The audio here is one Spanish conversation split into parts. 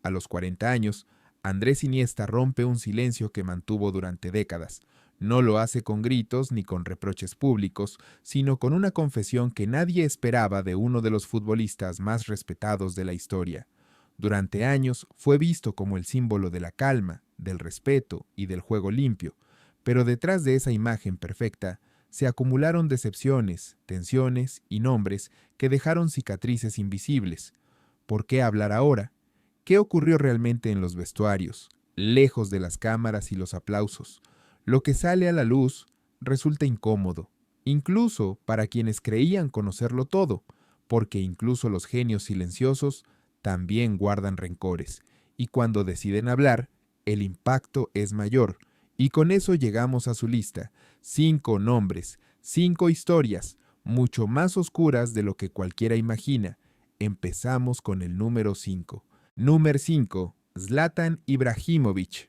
A los 40 años, Andrés Iniesta rompe un silencio que mantuvo durante décadas. No lo hace con gritos ni con reproches públicos, sino con una confesión que nadie esperaba de uno de los futbolistas más respetados de la historia. Durante años fue visto como el símbolo de la calma, del respeto y del juego limpio, pero detrás de esa imagen perfecta se acumularon decepciones, tensiones y nombres que dejaron cicatrices invisibles. ¿Por qué hablar ahora? ¿Qué ocurrió realmente en los vestuarios, lejos de las cámaras y los aplausos? Lo que sale a la luz resulta incómodo, incluso para quienes creían conocerlo todo, porque incluso los genios silenciosos también guardan rencores, y cuando deciden hablar, el impacto es mayor. Y con eso llegamos a su lista: 5 nombres, 5 historias, mucho más oscuras de lo que cualquiera imagina. Empezamos con el número 5. Número 5. Zlatan Ibrahimović.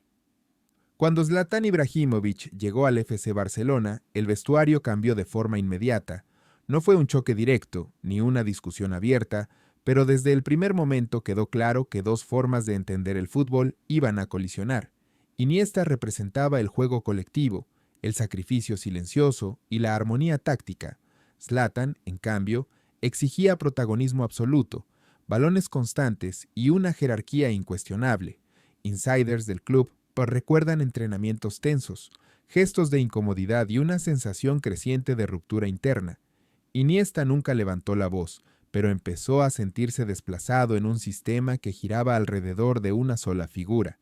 Cuando Zlatan Ibrahimović llegó al FC Barcelona, el vestuario cambió de forma inmediata. No fue un choque directo, ni una discusión abierta, pero desde el primer momento quedó claro que dos formas de entender el fútbol iban a colisionar. Iniesta representaba el juego colectivo, el sacrificio silencioso y la armonía táctica. Zlatan, en cambio, exigía protagonismo absoluto, balones constantes y una jerarquía incuestionable. Insiders del club recuerdan entrenamientos tensos, gestos de incomodidad y una sensación creciente de ruptura interna. Iniesta nunca levantó la voz, pero empezó a sentirse desplazado en un sistema que giraba alrededor de una sola figura.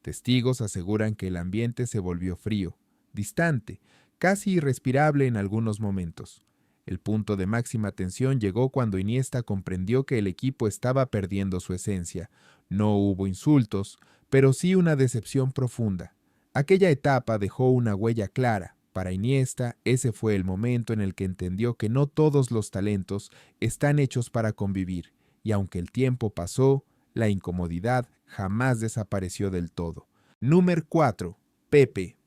Testigos aseguran que el ambiente se volvió frío, distante, casi irrespirable en algunos momentos. El punto de máxima tensión llegó cuando Iniesta comprendió que el equipo estaba perdiendo su esencia. No hubo insultos, pero sí una decepción profunda. Aquella etapa dejó una huella clara. Para Iniesta, ese fue el momento en el que entendió que no todos los talentos están hechos para convivir, y aunque el tiempo pasó, la incomodidad jamás desapareció del todo. Número 4. Pepe.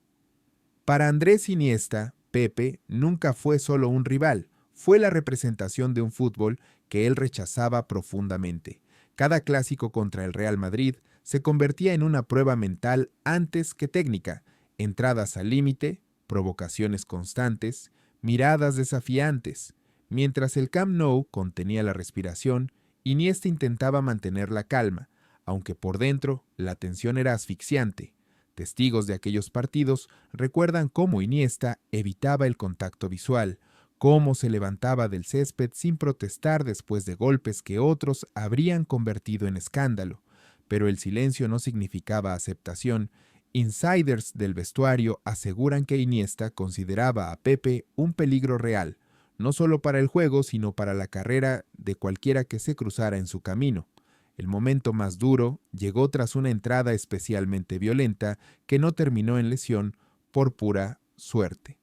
Para Andrés Iniesta, Pepe nunca fue solo un rival, fue la representación de un fútbol que él rechazaba profundamente. Cada clásico contra el Real Madrid se convertía en una prueba mental antes que técnica: entradas al límite, provocaciones constantes, miradas desafiantes. Mientras el Camp Nou contenía la respiración, Iniesta intentaba mantener la calma, aunque por dentro la tensión era asfixiante. Testigos de aquellos partidos recuerdan cómo Iniesta evitaba el contacto visual, cómo se levantaba del césped sin protestar después de golpes que otros habrían convertido en escándalo. Pero el silencio no significaba aceptación. Insiders del vestuario aseguran que Iniesta consideraba a Pepe un peligro real, no solo para el juego, sino para la carrera de cualquiera que se cruzara en su camino. El momento más duro llegó tras una entrada especialmente violenta que no terminó en lesión por pura suerte.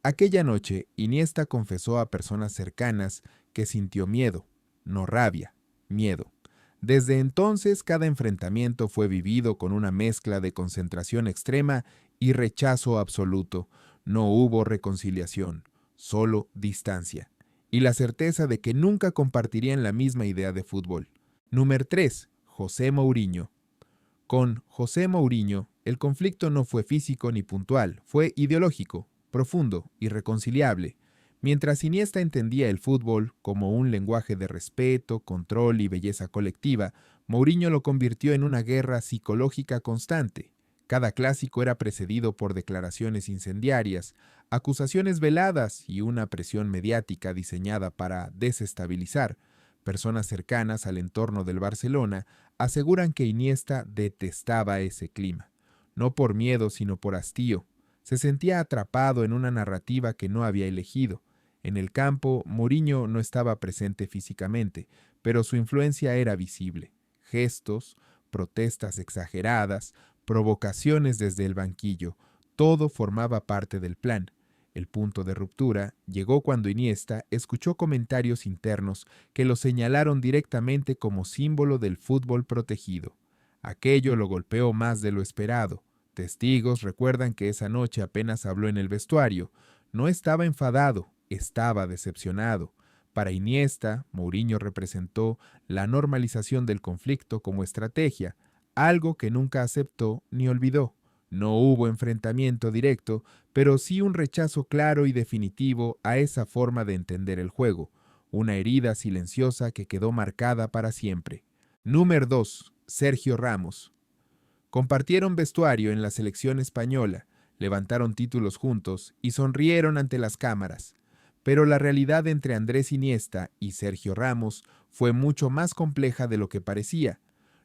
Aquella noche, Iniesta confesó a personas cercanas que sintió miedo, no rabia, miedo. Desde entonces, cada enfrentamiento fue vivido con una mezcla de concentración extrema y rechazo absoluto. No hubo reconciliación, solo distancia, y la certeza de que nunca compartirían la misma idea de fútbol. Número 3. José Mourinho. Con José Mourinho, el conflicto no fue físico ni puntual, fue ideológico, profundo, irreconciliable. Mientras Iniesta entendía el fútbol como un lenguaje de respeto, control y belleza colectiva, Mourinho lo convirtió en una guerra psicológica constante. Cada clásico era precedido por declaraciones incendiarias, acusaciones veladas y una presión mediática diseñada para desestabilizar. Personas cercanas al entorno del Barcelona aseguran que Iniesta detestaba ese clima, no por miedo sino por hastío. Se sentía atrapado en una narrativa que no había elegido. En el campo, Mourinho no estaba presente físicamente, pero su influencia era visible. Gestos, protestas exageradas, provocaciones desde el banquillo, todo formaba parte del plan. El punto de ruptura llegó cuando Iniesta escuchó comentarios internos que lo señalaron directamente como símbolo del fútbol protegido. Aquello lo golpeó más de lo esperado. Testigos recuerdan que esa noche apenas habló en el vestuario. No estaba enfadado, estaba decepcionado. Para Iniesta, Mourinho representó la normalización del conflicto como estrategia, algo que nunca aceptó ni olvidó. No hubo enfrentamiento directo, pero sí un rechazo claro y definitivo a esa forma de entender el juego, una herida silenciosa que quedó marcada para siempre. Número 2. Sergio Ramos. Compartieron vestuario en la selección española, levantaron títulos juntos y sonrieron ante las cámaras. Pero la realidad entre Andrés Iniesta y Sergio Ramos fue mucho más compleja de lo que parecía.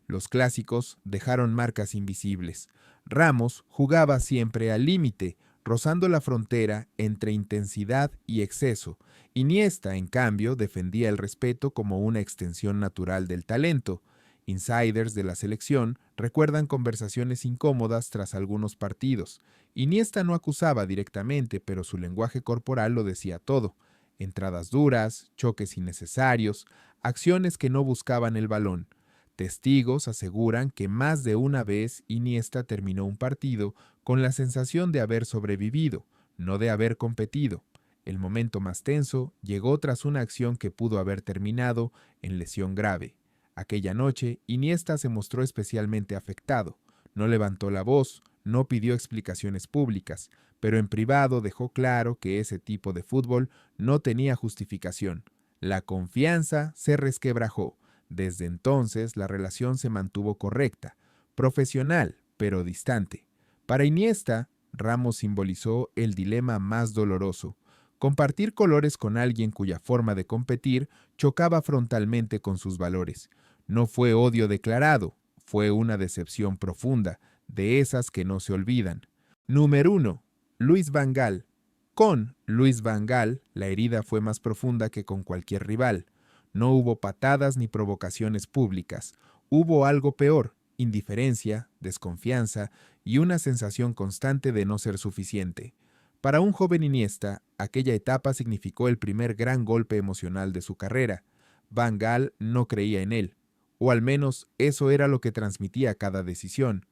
Los clásicos dejaron marcas invisibles. Ramos jugaba siempre al límite, rozando la frontera entre intensidad y exceso. Iniesta, en cambio, defendía el respeto como una extensión natural del talento. Insiders de la selección recuerdan conversaciones incómodas tras algunos partidos. Iniesta no acusaba directamente, pero su lenguaje corporal lo decía todo. Entradas duras, choques innecesarios, acciones que no buscaban el balón. Testigos aseguran que más de una vez Iniesta terminó un partido con la sensación de haber sobrevivido, no de haber competido. El momento más tenso llegó tras una acción que pudo haber terminado en lesión grave. Aquella noche, Iniesta se mostró especialmente afectado. No levantó la voz, no pidió explicaciones públicas, pero en privado dejó claro que ese tipo de fútbol no tenía justificación. La confianza se resquebrajó. Desde entonces, la relación se mantuvo correcta, profesional, pero distante. Para Iniesta, Ramos simbolizó el dilema más doloroso: compartir colores con alguien cuya forma de competir chocaba frontalmente con sus valores. No fue odio declarado, fue una decepción profunda, de esas que no se olvidan. Número 1. Luis Van Gaal. Con Luis Van Gaal, la herida fue más profunda que con cualquier rival. No hubo patadas ni provocaciones públicas. Hubo algo peor: indiferencia, desconfianza y una sensación constante de no ser suficiente. Para un joven Iniesta, aquella etapa significó el primer gran golpe emocional de su carrera. Van Gaal no creía en él, o al menos eso era lo que transmitía cada decisión.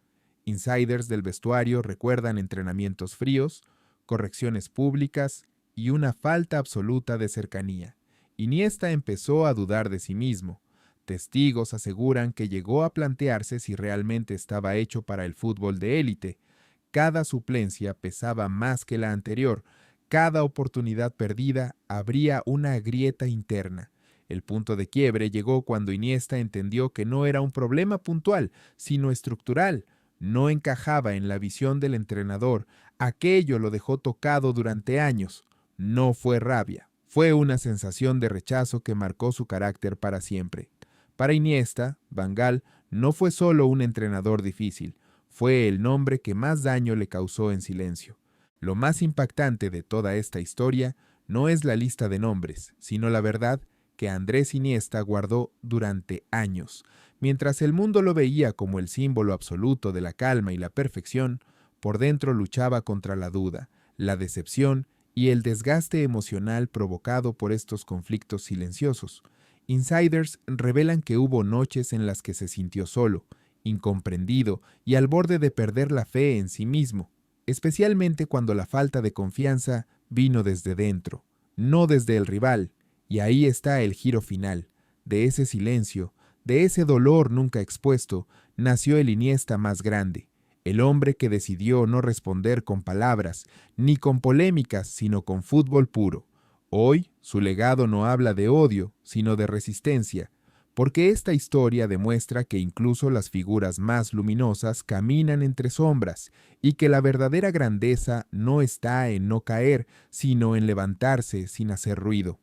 Insiders del vestuario recuerdan entrenamientos fríos, correcciones públicas y una falta absoluta de cercanía. Iniesta empezó a dudar de sí mismo. Testigos aseguran que llegó a plantearse si realmente estaba hecho para el fútbol de élite. Cada suplencia pesaba más que la anterior. Cada oportunidad perdida abría una grieta interna. El punto de quiebre llegó cuando Iniesta entendió que no era un problema puntual, sino estructural. No encajaba en la visión del entrenador. Aquello lo dejó tocado durante años. No fue rabia, fue una sensación de rechazo que marcó su carácter para siempre. Para Iniesta, Van Gaal no fue solo un entrenador difícil, fue el nombre que más daño le causó en silencio. Lo más impactante de toda esta historia no es la lista de nombres, sino la verdad que Andrés Iniesta guardó durante años. Mientras el mundo lo veía como el símbolo absoluto de la calma y la perfección, por dentro luchaba contra la duda, la decepción y el desgaste emocional provocado por estos conflictos silenciosos. Insiders revelan que hubo noches en las que se sintió solo, incomprendido y al borde de perder la fe en sí mismo, especialmente cuando la falta de confianza vino desde dentro, no desde el rival. Y ahí está el giro final. De ese silencio, de ese dolor nunca expuesto, nació el Iniesta más grande, el hombre que decidió no responder con palabras, ni con polémicas, sino con fútbol puro. Hoy, su legado no habla de odio, sino de resistencia, porque esta historia demuestra que incluso las figuras más luminosas caminan entre sombras, y que la verdadera grandeza no está en no caer, sino en levantarse sin hacer ruido.